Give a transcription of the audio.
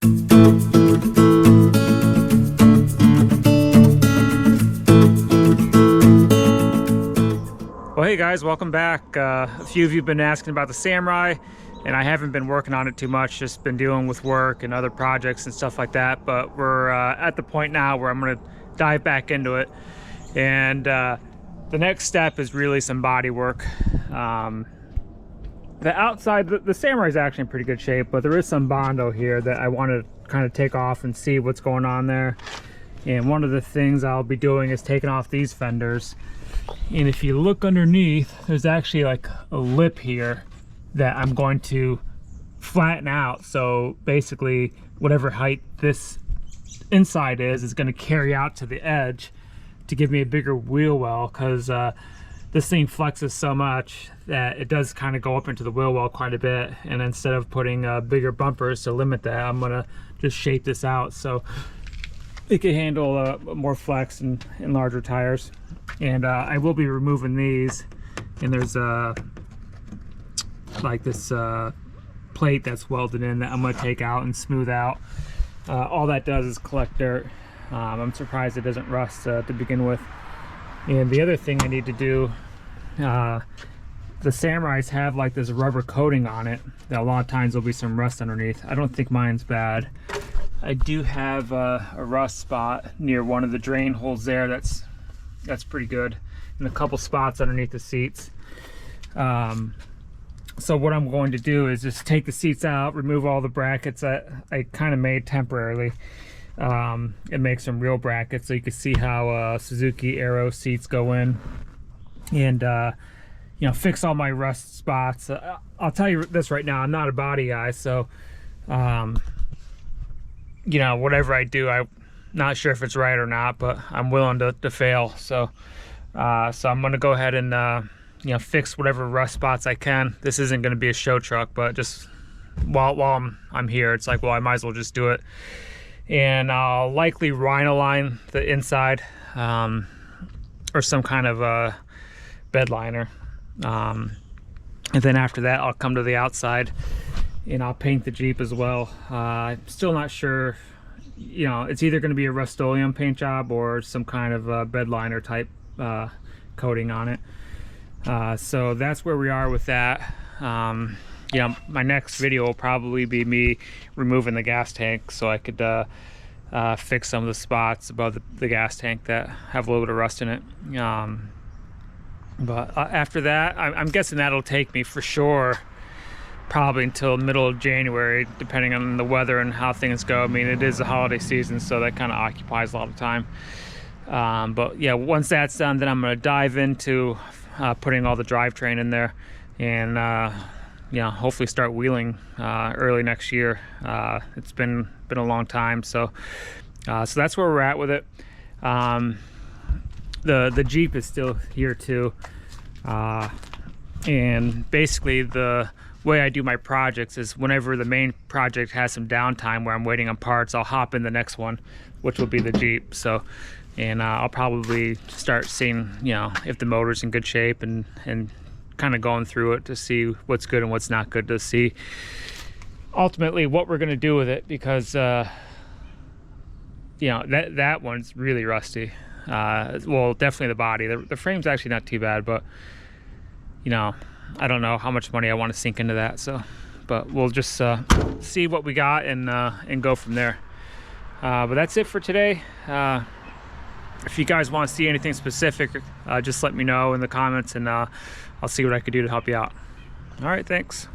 Well, hey guys, welcome back. A few of you have been asking about the Samurai, and I haven't been working on it too much, just been dealing with work and other projects and stuff like that. But we're at the point now where I'm going to dive back into it. And the next step is really some body work. The outside, the Samurai is actually in pretty good shape, but there is some Bondo here that I want to kind of take off and see what's going on there. And one of the things I'll be doing is taking off these fenders. And if you look underneath, there's actually like a lip here that I'm going to flatten out. So basically whatever height this inside is going to carry out to the edge to give me a bigger wheel well, because this thing flexes so much that it does kind of go up into the wheel well quite a bit. And instead of putting bigger bumpers to limit that, I'm gonna just shape this out so it can handle more flex and larger tires. And I will be removing these, and there's like this plate that's welded in that I'm going to take out and smooth out. All that does is collect dirt. I'm surprised it doesn't rust to begin with. And the other thing I need to do, the Samurais have like this rubber coating on it that a lot of times there'll be some rust underneath. I don't think mine's bad. I do have a rust spot near one of the drain holes there. That's pretty good, and a couple spots underneath the seats. So what I'm going to do is just take the seats out, remove all the brackets that I kind of made temporarily, and make some real brackets so you can see how Suzuki Aero seats go in, and you know, fix all my rust spots. I'll tell you this right now, I'm not a body guy, so you know, whatever I do, I'm not sure if it's right or not, but I'm willing to fail. So I'm gonna go ahead and you know, fix whatever rust spots I can. This isn't gonna be a show truck, but just while I'm here, it's like, well, I might as well just do it. And I'll likely rhino line the inside, or some kind of bed liner, and then after that I'll come to the outside and I'll paint the Jeep as well. I'm still not sure, you know, it's either going to be a Rust-Oleum paint job or some kind of bed liner type coating on it. So that's where we are with that. You know, my next video will probably be me removing the gas tank so I could fix some of the spots above the gas tank that have a little bit of rust in it. But after that, I'm guessing that'll take me for sure probably until middle of January, depending on the weather and how things go. I mean, it is the holiday season, so that kind of occupies a lot of time. But yeah, once that's done, then I'm going to dive into putting all the drivetrain in there, and you know, hopefully start wheeling early next year. It's been a long time, so that's where we're at with it. The Jeep is still here too, and basically the way I do my projects is whenever the main project has some downtime where I'm waiting on parts, I'll hop in the next one, which will be the Jeep. So, and I'll probably start seeing, you know, if the motor's in good shape, and kind of going through it to see what's good and what's not good, to see ultimately what we're going to do with it, because you know, that one's really rusty. Well, definitely the body. The frame's actually not too bad, but you know, I don't know how much money I want to sink into that. So, but we'll just see what we got and go from there. But that's it for today. If you guys want to see anything specific, just let me know in the comments, and I'll see what I could do to help you out. All right, thanks.